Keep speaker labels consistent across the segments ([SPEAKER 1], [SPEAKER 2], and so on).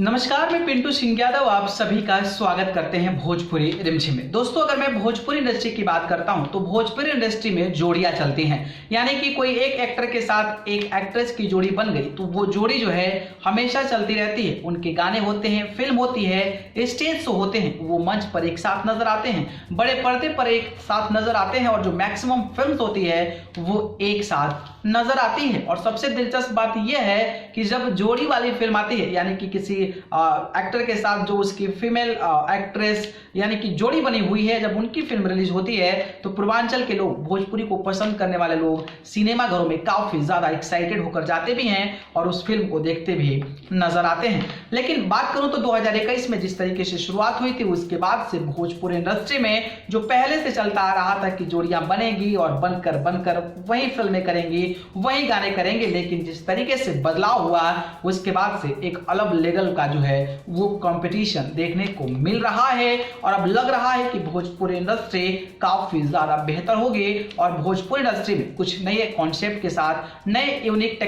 [SPEAKER 1] नमस्कार, मैं पिंटू सिंह यादव आप सभी का स्वागत करते हैं भोजपुरी रिमझिम में। दोस्तों, अगर मैं भोजपुरी इंडस्ट्री की बात करता हूं तो भोजपुरी इंडस्ट्री में जोड़ियां चलती हैं, यानी कि कोई एक एक्टर के साथ एक एक्ट्रेस की जोड़ी बन गई तो वो जोड़ी जो है हमेशा चलती रहती है। उनके गाने होते हैं, फिल्म होती है, स्टेज शो होते हैं, वो मंच पर एक साथ नजर आते हैं, बड़े पर्दे पर एक साथ नजर आते हैं और जो मैक्सिमम फिल्म होती है वो एक साथ नजर आती है। और सबसे दिलचस्प बात यह है कि जब जोड़ी वाली फिल्म आती है, यानी कि किसी एक्टर के साथ जो उसकी फीमेल एक्ट्रेस यानी कि जोड़ी बनी हुई है, जब उनकी फिल्म रिलीज होती है तो पूर्वांचल के लोग, भोजपुरी को पसंद करने वाले लोग सिनेमा घरों में काफी ज्यादा एक्साइटेड होकर जाते भी हैं और उस फिल्म को देखते भी नजर आते हैं। लेकिन बात करूं तो 2021 में जिस तरीके से शुरुआत हुई थी, उसके बाद से भोजपुरी इंडस्ट्री में जो पहले से चलता आ रहा था कि जोड़ियां बनेगी और बनकर वही फिल्में करेंगी, वही गाने करेंगे, लेकिन जिस तरीके से बदलाव हुआ उसके बाद से एक अलग लेवल का जो है वो कंपटीशन देखने को मिल रहा है और अब लग रहा है कि भोजपुरी इंडस्ट्री काफी ज्यादा बेहतर होगी और भोजपुरी इंडस्ट्री में कुछ नए कॉन्सेप्ट के साथ, नए यूनिक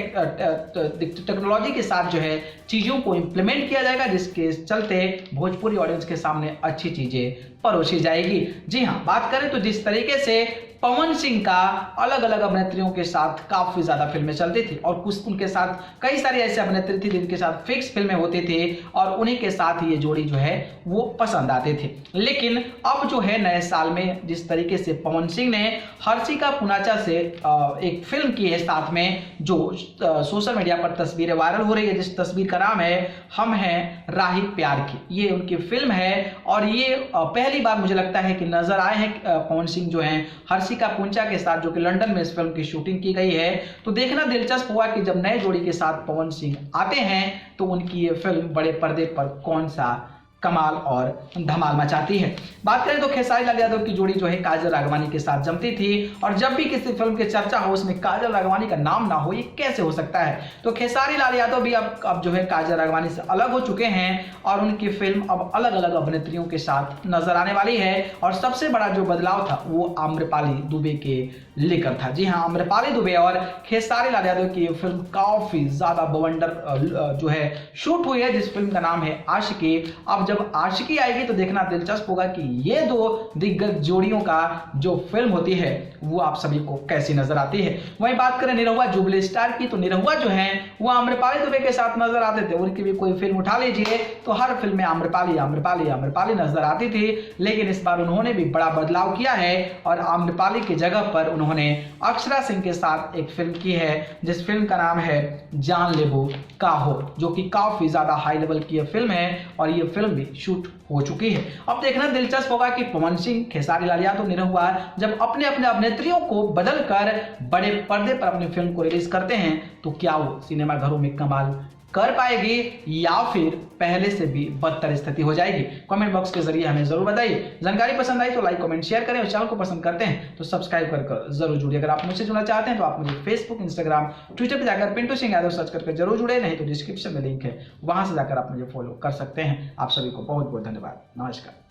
[SPEAKER 1] टेक्नोलॉजी के साथ जो है चीजों को इंप्लीमेंट किया जाएगा, जिसके चलते भोजपुरी ऑडियंस के सामने अच्छी चीजें परोसी जाएगी। जी हाँ, बात करें तो जिस तरीके से पवन सिंह का अलग अलग अभिनेत्रियों के साथ काफी ज्यादा फिल्में चलती थी और कुछ उनके साथ कई सारी ऐसे अभिनेत्री थी जिनके साथ फिक्स फिल्में होती थी और उन्हीं के साथ ये जोड़ी जो है वो पसंद आते थे। लेकिन अब जो है नए साल में जिस तरीके से पवन सिंह ने हर्षिका पुनाचा से एक फिल्म की है साथ में, जो सोशल मीडिया पर तस्वीरें वायरल हो रही है, जिस तस्वीर का नाम है हम हैं राही प्यार की। ये उनकी फिल्म है और ये पहली बार मुझे लगता है कि नजर आए हैं पवन सिंह जो है हर्षिका पुंचा के साथ, जो कि लंदन में इस फिल्म की शूटिंग की गई है। तो देखना दिलचस्प हुआ कि जब नए जोड़ी के साथ पवन सिंह आते हैं तो उनकी ये फिल्म बड़े पर्दे पर कौन सा कमाल और धमाल मचाती है। बात करें तो खेसारी लाल यादव की जोड़ी जो है काजल राघवानी के साथ जमती थी और जब भी किसी फिल्म की चर्चा हो उसमें काजल राघवानी का नाम ना हो, ये कैसे हो सकता है। तो खेसारी लाल यादव भी अब जो है काजल राघवानी से अलग हो चुके हैं और उनकी फिल्म अब अलग अलग अभिनेत्रियों के साथ नजर आने वाली है। और सबसे बड़ा जो बदलाव था वो आम्रपाली दुबे के लेकर था। जी हाँ, आम्रपाली दुबे और खेसारी लाल यादव की फिल्म काफी ज्यादा बवंडर जो है शूट हुई है, जिस फिल्म का नाम है आशिकी। अब जब आशिकी आएगी तो देखना दिलचस्प होगा कि ये दो दिग्गज जोड़ियों का जो फिल्म होती है वो आप सभी को कैसी नजर आती है। वहीं बात करें निरहुआ जुबली स्टार की, तो निरहुआ जो है वो आम्रपाली दुबे के साथ नजर आते थे। उनकी भी कोई फिल्म उठा लीजिए तो हर फिल्म में आम्रपाली आम्रपाली आम्रपाली नजर आती थी। लेकिन इस बार उन्होंने भी बड़ा बदलाव किया है और आम्रपाली की जगह पर उन्होंने अक्षरा सिंह के साथ एक फिल्म की है, जिस फिल्म का नाम है जान लेबो का हो, जो कि काफी ज्यादा हाई लेवल की फिल्म है और ये फिल्म भी शूट हो चुकी है। अब देखना दिलचस्प होगा कि पवन सिंह, खेसारी लाल यादव, निरहुआ जब अपने अपने अभिनेत्रियों को बदलकर बड़े पर्दे पर अपनी फिल्म को रिलीज करते हैं तो क्या वो सिनेमा घरों में कमाल कर पाएगी या फिर पहले से भी बदतर स्थिति हो जाएगी। कमेंट बॉक्स के जरिए हमें जरूर बताइए। जानकारी पसंद आई तो लाइक कमेंट शेयर करें और चैनल को पसंद करते हैं तो सब्सक्राइब कर जरूर जुड़िए। अगर आप मुझसे जुड़ना चाहते हैं तो आप मुझे फेसबुक, इंस्टाग्राम, ट्विटर पर जाकर पिंटू सिंह यादव सर्च करके जरूर जुड़े, नहीं तो डिस्क्रिप्शन में लिंक है, वहां से जाकर आप मुझे फॉलो कर सकते हैं। आप सभी को बहुत बहुत धन्यवाद। नमस्कार।